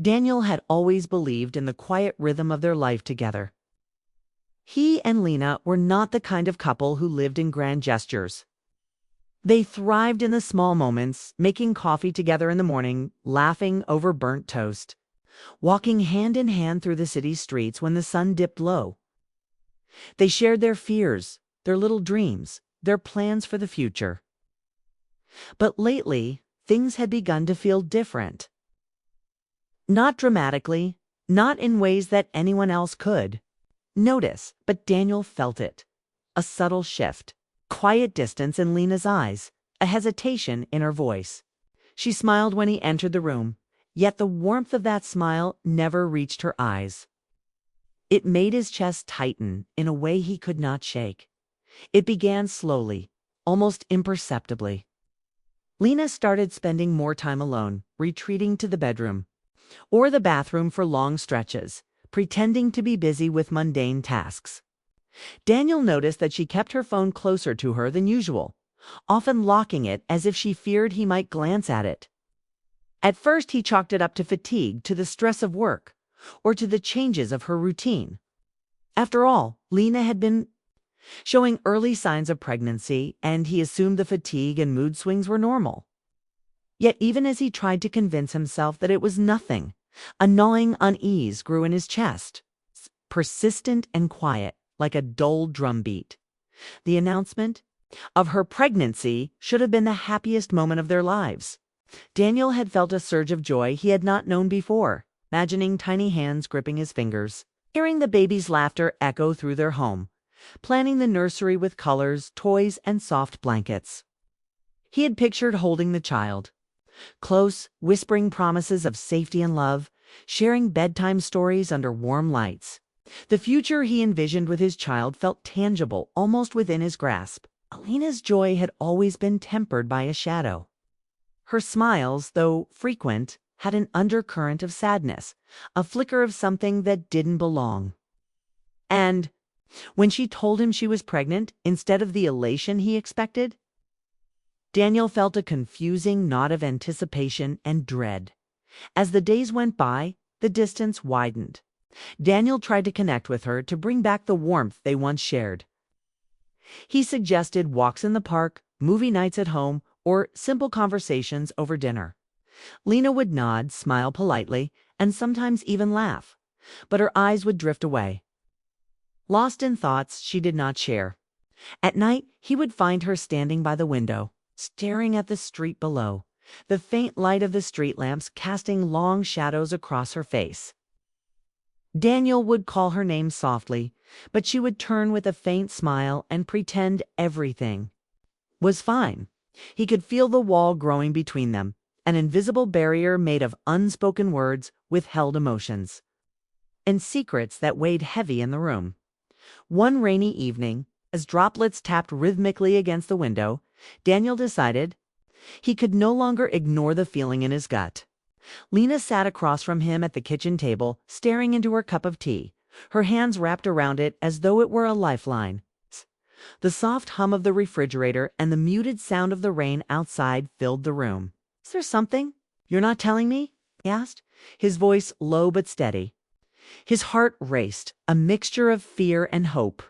Daniel had always believed in the quiet rhythm of their life together. He and Lena were not the kind of couple who lived in grand gestures. They thrived in the small moments, making coffee together in the morning, laughing over burnt toast, walking hand in hand through the city streets when the sun dipped low. They shared their fears, their little dreams, their plans for the future. But lately, things had begun to feel different. Not dramatically, not in ways that anyone else could notice, but Daniel felt it. A subtle shift, quiet distance in Lena's eyes, a hesitation in her voice. She smiled when he entered the room, yet the warmth of that smile never reached her eyes. It made his chest tighten in a way he could not shake. It began slowly, almost imperceptibly. Lena started spending more time alone, retreating to the bedroom or the bathroom for long stretches, pretending to be busy with mundane tasks. Daniel noticed that she kept her phone closer to her than usual, often locking it as if she feared he might glance at it. At first he chalked it up to fatigue, to the stress of work, or to the changes of her routine. After all, Lena had been showing early signs of pregnancy, and he assumed the fatigue and mood swings were normal. Yet even as he tried to convince himself that it was nothing, a gnawing unease grew in his chest, persistent and quiet, like a dull drumbeat. The announcement of her pregnancy should have been the happiest moment of their lives. Daniel had felt a surge of joy he had not known before, imagining tiny hands gripping his fingers, hearing the baby's laughter echo through their home, planning the nursery with colors, toys, and soft blankets. He had pictured holding the child, close, whispering promises of safety and love, sharing bedtime stories under warm lights. The future he envisioned with his child felt tangible, almost within his grasp. Alina's joy had always been tempered by a shadow. Her smiles, though frequent, had an undercurrent of sadness, a flicker of something that didn't belong. And when she told him she was pregnant, instead of the elation he expected, Daniel felt a confusing knot of anticipation and dread. As the days went by, the distance widened. Daniel tried to connect with her, to bring back the warmth they once shared. He suggested walks in the park, movie nights at home, or simple conversations over dinner. Lena would nod, smile politely, and sometimes even laugh, but her eyes would drift away, lost in thoughts she did not share. At night, he would find her standing by the window, staring at the street below, the faint light of the street lamps casting long shadows across her face. Daniel would call her name softly, but she would turn with a faint smile and pretend everything was fine. He could feel the wall growing between them, an invisible barrier made of unspoken words, withheld emotions, and secrets that weighed heavy in the room. One rainy evening, as droplets tapped rhythmically against the window, Daniel decided he could no longer ignore the feeling in his gut. Lena sat across from him at the kitchen table, staring into her cup of tea, her hands wrapped around it as though it were a lifeline. The soft hum of the refrigerator and the muted sound of the rain outside filled the room. "Is there something you're not telling me?" he asked, his voice low but steady. His heart raced, a mixture of fear and hope.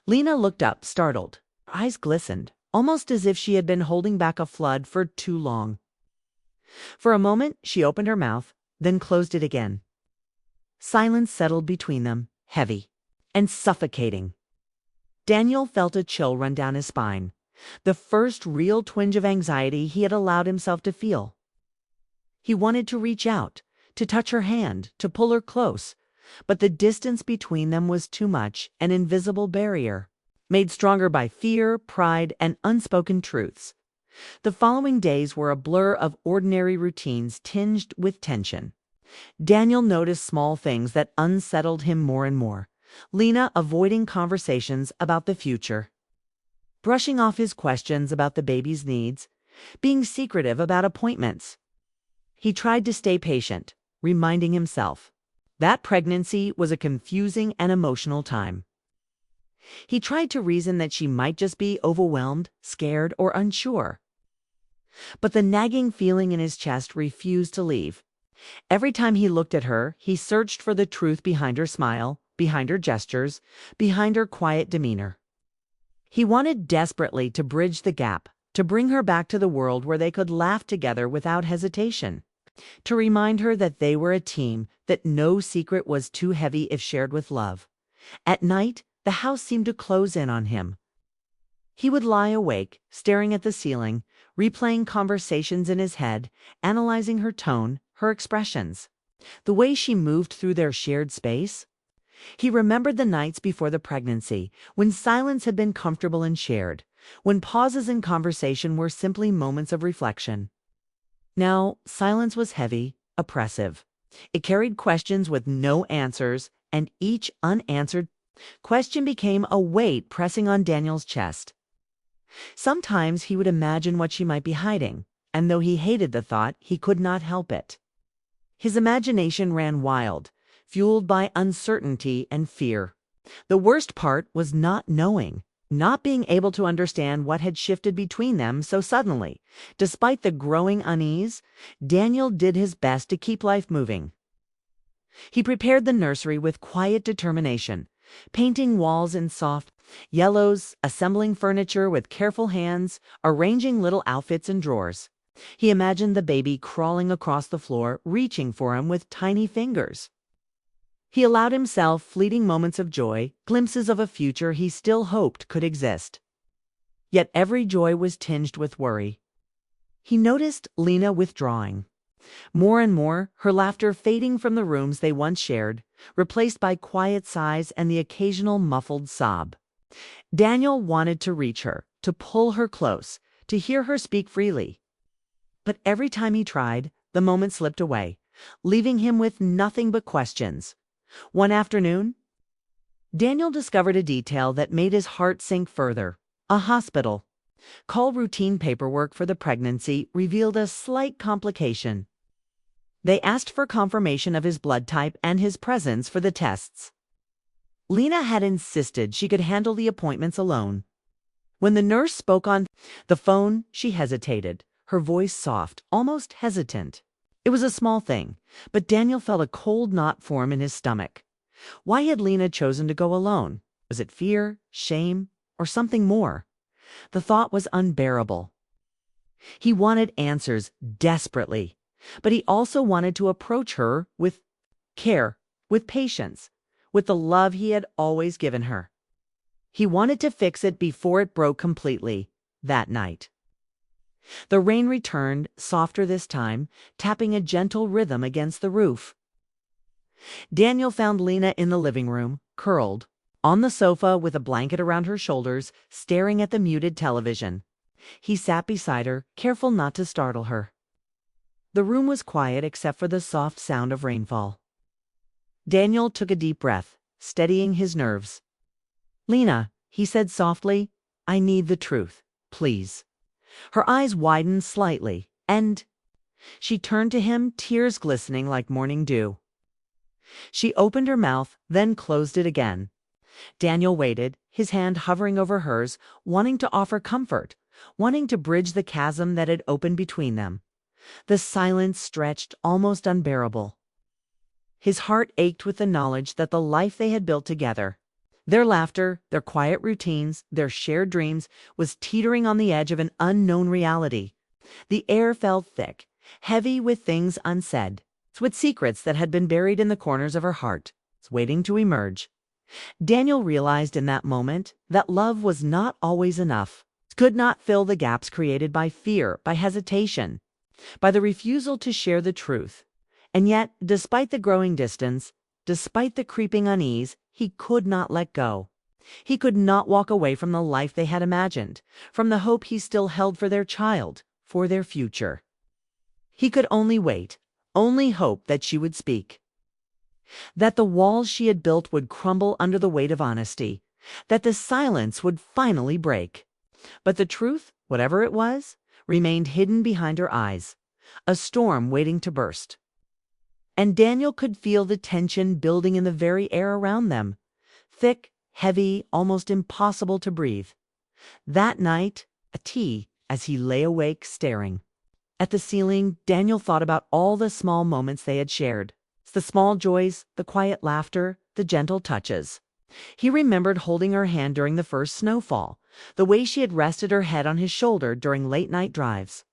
Lena looked up, startled. Her eyes glistened, almost as if she had been holding back a flood for too long. For a moment, she opened her mouth, then closed it again. Silence settled between them, heavy and suffocating. Daniel felt a chill run down his spine, the first real twinge of anxiety he had allowed himself to feel. He wanted to reach out, to touch her hand, to pull her close, but the distance between them was too much, an invisible barrier, made stronger by fear, pride, and unspoken truths. The following days were a blur of ordinary routines tinged with tension. Daniel noticed small things that unsettled him more and more. Lena avoiding conversations about the future, brushing off his questions about the baby's needs, being secretive about appointments. He tried to stay patient, reminding himself that pregnancy was a confusing and emotional time. He tried to reason that she might just be overwhelmed, scared, or unsure. But the nagging feeling in his chest refused to leave. Every time he looked at her, he searched for the truth behind her smile, behind her gestures, behind her quiet demeanor. He wanted desperately to bridge the gap, to bring her back to the world where they could laugh together without hesitation, to remind her that they were a team, that no secret was too heavy if shared with love. At night, the house seemed to close in on him. He would lie awake, staring at the ceiling, replaying conversations in his head, analyzing her tone, her expressions, the way she moved through their shared space. He remembered the nights before the pregnancy, when silence had been comfortable and shared, when pauses in conversation were simply moments of reflection. Now, silence was heavy, oppressive. It carried questions with no answers, and each unanswered question became a weight pressing on Daniel's chest. Sometimes he would imagine what she might be hiding, and though he hated the thought, he could not help it. His imagination ran wild, fueled by uncertainty and fear. The worst part was not knowing, not being able to understand what had shifted between them so suddenly. Despite the growing unease, Daniel did his best to keep life moving. He prepared the nursery with quiet determination, painting walls in soft yellows, assembling furniture with careful hands, arranging little outfits in drawers. He imagined the baby crawling across the floor, reaching for him with tiny fingers. He allowed himself fleeting moments of joy, glimpses of a future he still hoped could exist. Yet every joy was tinged with worry. He noticed Lena withdrawing. More and more, her laughter fading from the rooms they once shared, replaced by quiet sighs and the occasional muffled sob. Daniel wanted to reach her, to pull her close, to hear her speak freely. But every time he tried, the moment slipped away, leaving him with nothing but questions. One afternoon, Daniel discovered a detail that made his heart sink further. A hospital call routine paperwork for the pregnancy revealed a slight complication. They asked for confirmation of his blood type and his presence for the tests. Lena had insisted she could handle the appointments alone. When the nurse spoke on the phone, she hesitated, her voice soft, almost hesitant. It was a small thing, but Daniel felt a cold knot form in his stomach. Why had Lena chosen to go alone? Was it fear, shame, or something more? The thought was unbearable. He wanted answers desperately, but he also wanted to approach her with care, with patience, with the love he had always given her. He wanted to fix it before it broke completely that night. The rain returned, softer this time, tapping a gentle rhythm against the roof. Daniel found Lena in the living room, curled, on the sofa with a blanket around her shoulders, staring at the muted television. He sat beside her, careful not to startle her. The room was quiet except for the soft sound of rainfall. Daniel took a deep breath, steadying his nerves. "Lena," he said softly, "I need the truth, please." Her eyes widened slightly, and she turned to him, tears glistening like morning dew. She opened her mouth, then closed it again. Daniel waited, his hand hovering over hers, wanting to offer comfort, wanting to bridge the chasm that had opened between them. The silence stretched, almost unbearable. His heart ached with the knowledge that the life they had built together, their laughter, their quiet routines, their shared dreams, was teetering on the edge of an unknown reality. The air felt thick, heavy with things unsaid, with secrets that had been buried in the corners of her heart, waiting to emerge. Daniel realized in that moment that love was not always enough, could not fill the gaps created by fear, by hesitation, by the refusal to share the truth. And yet, despite the growing distance, despite the creeping unease, he could not let go. He could not walk away from the life they had imagined, from the hope he still held for their child, for their future. He could only wait, only hope that she would speak. That the walls she had built would crumble under the weight of honesty, that the silence would finally break. But the truth, whatever it was, remained hidden behind her eyes, a storm waiting to burst. And Daniel could feel the tension building in the very air around them, thick, heavy, almost impossible to breathe. That night, at tea, as he lay awake staring At the ceiling, Daniel thought about all the small moments they had shared. The small joys, the quiet laughter, the gentle touches. He remembered holding her hand during the first snowfall, the way she had rested her head on his shoulder during late-night drives.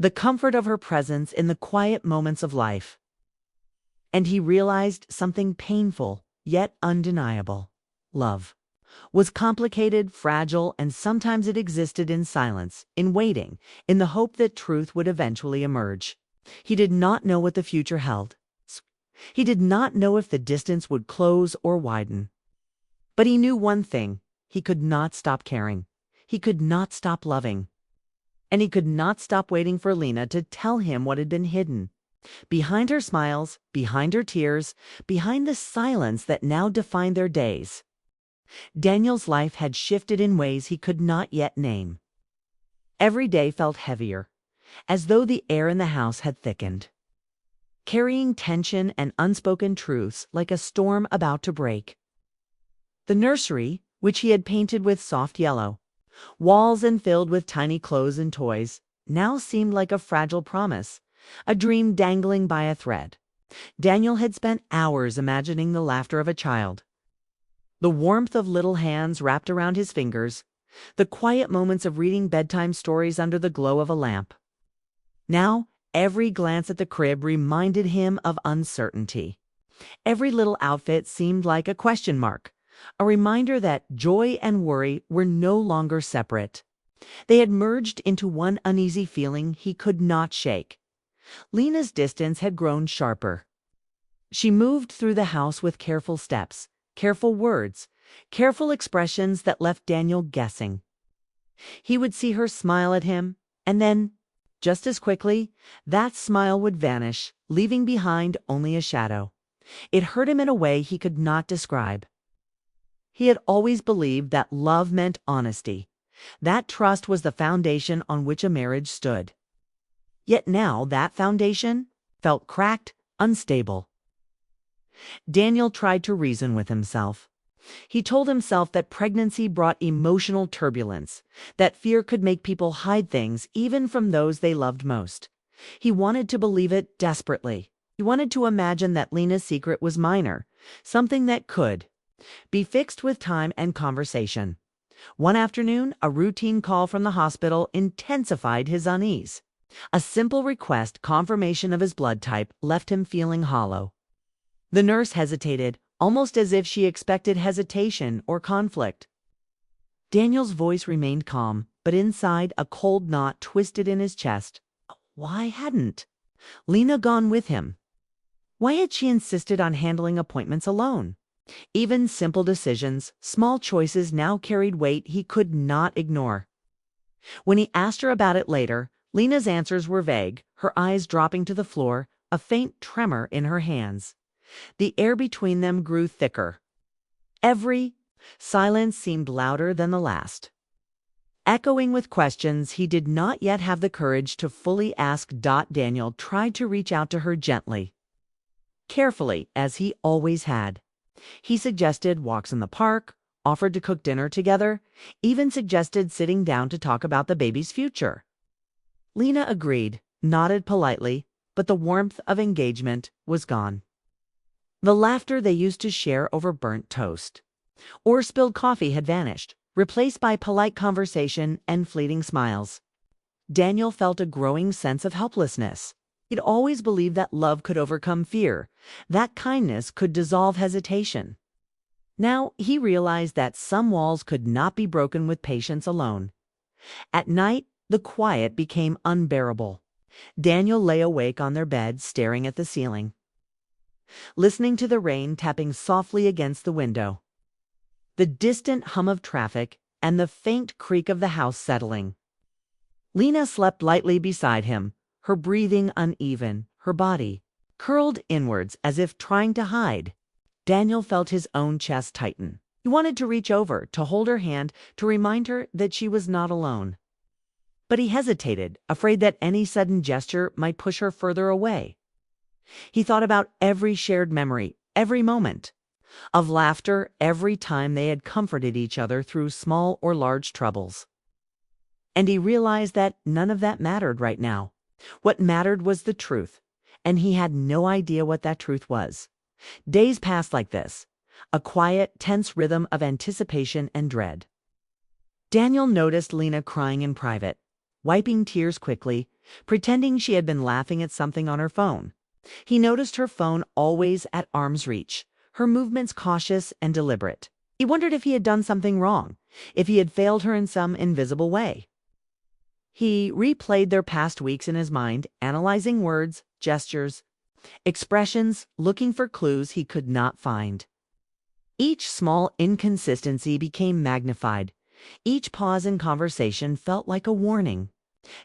The comfort of her presence in the quiet moments of life. And he realized something painful, yet undeniable. Love was complicated, fragile, and sometimes it existed in silence, in waiting, in the hope that truth would eventually emerge. He did not know what the future held. He did not know if the distance would close or widen. But he knew one thing: he could not stop caring. He could not stop loving. And he could not stop waiting for Lena to tell him what had been hidden. Behind her smiles, behind her tears, behind the silence that now defined their days. Daniel's life had shifted in ways he could not yet name. Every day felt heavier, as though the air in the house had thickened, carrying tension and unspoken truths like a storm about to break. The nursery, which he had painted with soft yellow, walls and filled with tiny clothes and toys, now seemed like a fragile promise, a dream dangling by a thread. Daniel had spent hours imagining the laughter of a child, the warmth of little hands wrapped around his fingers, the quiet moments of reading bedtime stories under the glow of a lamp. Now, every glance at the crib reminded him of uncertainty. Every little outfit seemed like a question mark, a reminder that joy and worry were no longer separate. They had merged into one uneasy feeling he could not shake. Lena's distance had grown sharper. She moved through the house with careful steps, careful words, careful expressions that left Daniel guessing. He would see her smile at him, and then, just as quickly, that smile would vanish, leaving behind only a shadow. It hurt him in a way he could not describe. He had always believed that love meant honesty, that trust was the foundation on which a marriage stood. Yet now that foundation felt cracked, unstable. Daniel tried to reason with himself. He told himself that pregnancy brought emotional turbulence, that fear could make people hide things even from those they loved most. He wanted to believe it desperately. He wanted to imagine that Lena's secret was minor, something that could be fixed with time and conversation. One afternoon, a routine call from the hospital intensified his unease. A simple request confirmation of his blood type left him feeling hollow. The nurse hesitated, almost as if she expected hesitation or conflict. Daniel's voice remained calm, but inside a cold knot twisted in his chest. Why hadn't Lena gone with him? Why had she insisted on handling appointments alone? Even simple decisions, small choices now carried weight he could not ignore. When he asked her about it later, Lena's answers were vague, her eyes dropping to the floor, a faint tremor in her hands. The air between them grew thicker. Every silence seemed louder than the last, echoing with questions he did not yet have the courage to fully ask. Daniel tried to reach out to her gently, carefully, as he always had. He suggested walks in the park, offered to cook dinner together, even suggested sitting down to talk about the baby's future. Lena agreed, nodded politely, but the warmth of engagement was gone. The laughter they used to share over burnt toast or spilled coffee had vanished, replaced by polite conversation and fleeting smiles. Daniel felt a growing sense of helplessness. He'd always believed that love could overcome fear, that kindness could dissolve hesitation. Now he realized that some walls could not be broken with patience alone. At night, the quiet became unbearable. Daniel lay awake on their bed, staring at the ceiling, listening to the rain tapping softly against the window, the distant hum of traffic, and the faint creak of the house settling. Lena slept lightly beside him, her breathing uneven, her body curled inwards as if trying to hide. Daniel felt his own chest tighten. He wanted to reach over, to hold her hand, to remind her that she was not alone. But he hesitated, afraid that any sudden gesture might push her further away. He thought about every shared memory, every moment of laughter, every time they had comforted each other through small or large troubles. And he realized that none of that mattered right now. What mattered was the truth, and he had no idea what that truth was. Days passed like this, a quiet, tense rhythm of anticipation and dread. Daniel noticed Lena crying in private, wiping tears quickly, pretending she had been laughing at something on her phone. He noticed her phone always at arm's reach, her movements cautious and deliberate. He wondered if he had done something wrong, if he had failed her in some invisible way. He replayed their past weeks in his mind, analyzing words, gestures, expressions, looking for clues he could not find. Each small inconsistency became magnified. Each pause in conversation felt like a warning.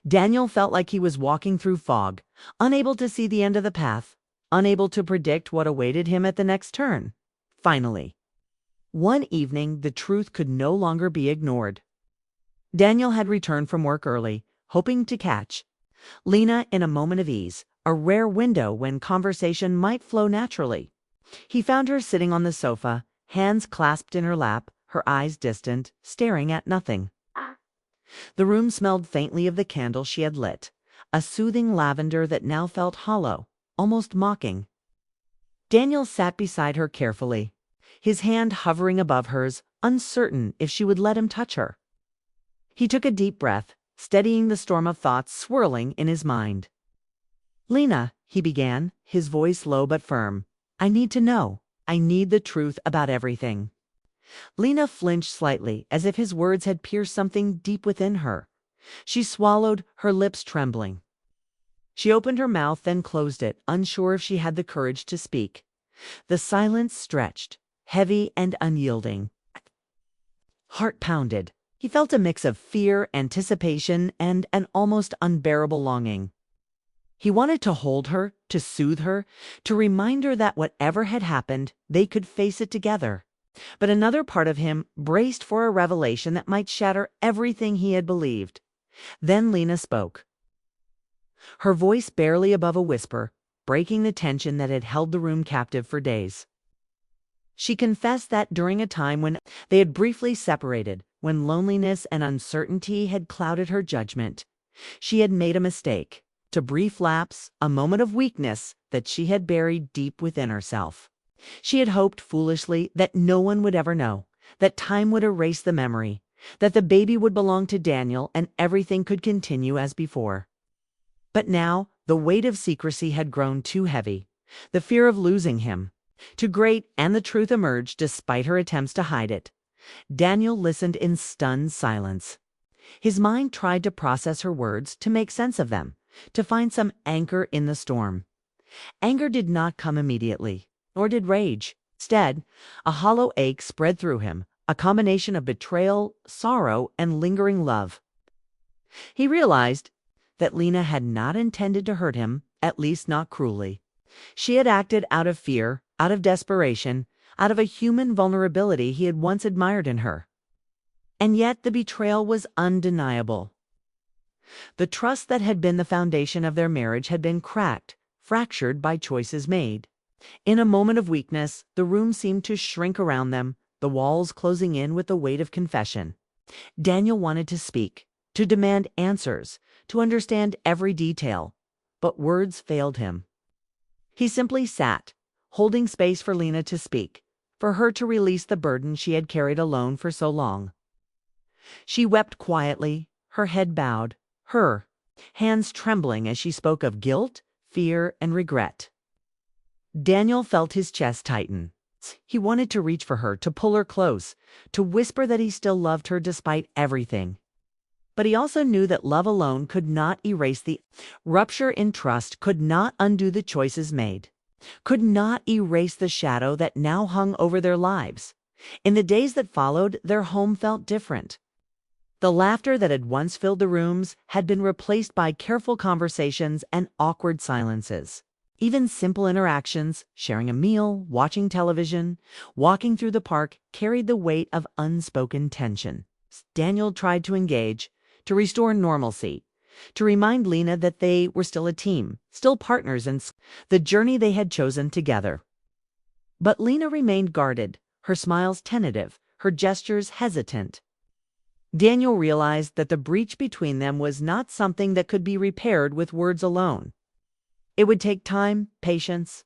Daniel felt like he was walking through fog, unable to see the end of the path, unable to predict what awaited him at the next turn. Finally, one evening, the truth could no longer be ignored. Daniel had returned from work early, hoping to catch Lena in a moment of ease, a rare window when conversation might flow naturally. He found her sitting on the sofa, hands clasped in her lap, her eyes distant, staring at nothing. The room smelled faintly of the candle she had lit, a soothing lavender that now felt hollow, almost mocking. Daniel sat beside her carefully, his hand hovering above hers, uncertain if she would let him touch her. He took a deep breath, steadying the storm of thoughts swirling in his mind. "Lena," he began, his voice low but firm, "I need to know. I need the truth about everything." Lena flinched slightly, as if his words had pierced something deep within her. She swallowed, her lips trembling. She opened her mouth, then closed it, unsure if she had the courage to speak. The silence stretched, heavy and unyielding. Heart pounded. He felt a mix of fear, anticipation, and an almost unbearable longing. He wanted to hold her, to soothe her, to remind her that whatever had happened, they could face it together. But another part of him braced for a revelation that might shatter everything he had believed. Then Lena spoke, her voice barely above a whisper, breaking the tension that had held the room captive for days. She confessed that during a time when they had briefly separated, when loneliness and uncertainty had clouded her judgment, she had made a mistake, a brief lapse, a moment of weakness that she had buried deep within herself. She had hoped foolishly that no one would ever know, that time would erase the memory, that the baby would belong to Daniel and everything could continue as before. But now the weight of secrecy had grown too heavy, the fear of losing him too great, and the truth emerged despite her attempts to hide it. Daniel listened in stunned silence. His mind tried to process her words, to make sense of them, to find some anchor in the storm. Anger did not come immediately, nor did rage. Instead, a hollow ache spread through him, a combination of betrayal, sorrow, and lingering love. He realized that Lena had not intended to hurt him, at least not cruelly. She had acted out of fear, out of desperation, out of a human vulnerability he had once admired in her. And yet the betrayal was undeniable. The trust that had been the foundation of their marriage had been cracked, fractured by choices made. In a moment of weakness, the room seemed to shrink around them, the walls closing in with the weight of confession. Daniel wanted to speak, to demand answers, to understand every detail, but words failed him. He simply sat, holding space for Lena to speak, for her to release the burden she had carried alone for so long. She wept quietly, her head bowed, her hands trembling as she spoke of guilt, fear, and regret. Daniel felt his chest tighten. He wanted to reach for her, to pull her close, to whisper that he still loved her despite everything. But he also knew that love alone could not erase the rupture in trust, could not undo the choices made, could not erase the shadow that now hung over their lives. In the days that followed, their home felt different. The laughter that had once filled the rooms had been replaced by careful conversations and awkward silences. Even simple interactions, sharing a meal, watching television, walking through the park, carried the weight of unspoken tension. Daniel tried to engage, to restore normalcy, to remind Lena that they were still a team, still partners in the journey they had chosen together. But Lena remained guarded, her smiles tentative, her gestures hesitant. Daniel realized that the breach between them was not something that could be repaired with words alone. It would take time, patience,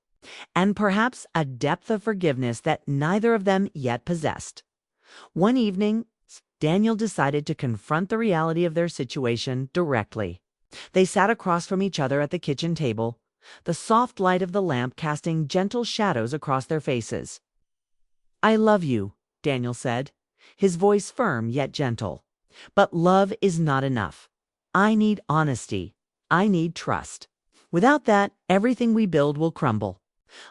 and perhaps a depth of forgiveness that neither of them yet possessed. One evening, Daniel decided to confront the reality of their situation directly. They sat across from each other at the kitchen table, the soft light of the lamp casting gentle shadows across their faces. "I love you," Daniel said, his voice firm yet gentle. "But love is not enough. I need honesty. I need trust. Without that, everything we build will crumble."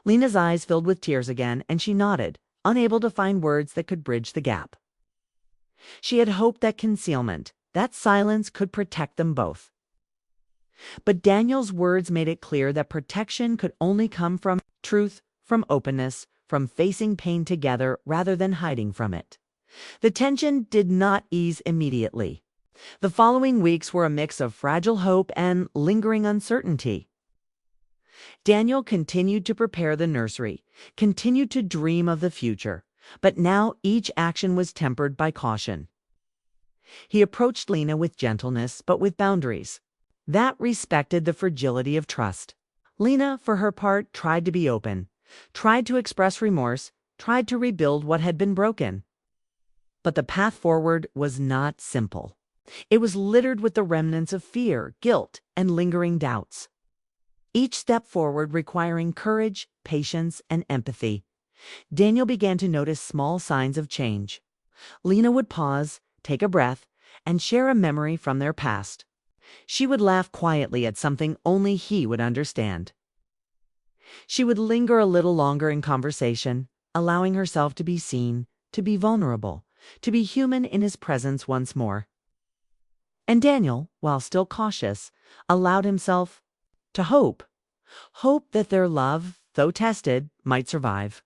Lena's eyes filled with tears again, and she nodded, unable to find words that could bridge the gap. She had hoped that concealment, that silence, could protect them both. But Daniel's words made it clear that protection could only come from truth, from openness, from facing pain together rather than hiding from it. The tension did not ease immediately. The following weeks were a mix of fragile hope and lingering uncertainty. Daniel continued to prepare the nursery, continued to dream of the future, but now each action was tempered by caution. He approached Lena with gentleness, but with boundaries that respected the fragility of trust. Lena, for her part, tried to be open, tried to express remorse, tried to rebuild what had been broken. But the path forward was not simple. It was littered with the remnants of fear, guilt, and lingering doubts. Each step forward requiring courage, patience, and empathy. Daniel began to notice small signs of change. Lena would pause, take a breath, and share a memory from their past. She would laugh quietly at something only he would understand. She would linger a little longer in conversation, allowing herself to be seen, to be vulnerable, to be human in his presence once more. And Daniel, while still cautious, allowed himself to hope. Hope that their love, though tested, might survive.